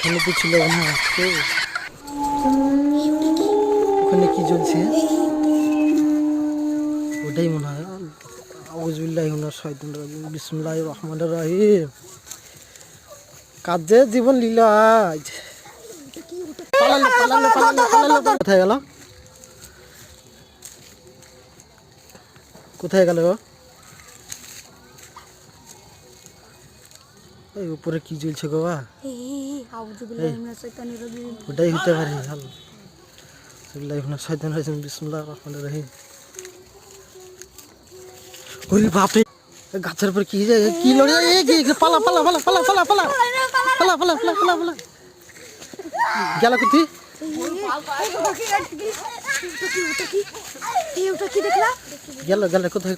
এখানে তো ছিল না তো ওখানে কি চলছে ওটাই মনে হয় আউযুবিল্লাহি মিনাশ শাইতানির রাজিম বিসমিল্লাহির রহমানির রহিম কাজে জীবন লীলা পালালো কোথায় গেল কোথায় গেল এই উপরে কি জ্বলছে গো ওটাই হতে পারে বিসমিল্লাহির রহমানির রহিম ওরে বাপরে গাছের উপর কি যায় কি লড়ে পালা পালা পালা পালা পালা পালা পালা পালা পালা পালা পালা গেল কোথায় গেল গেল কোথায়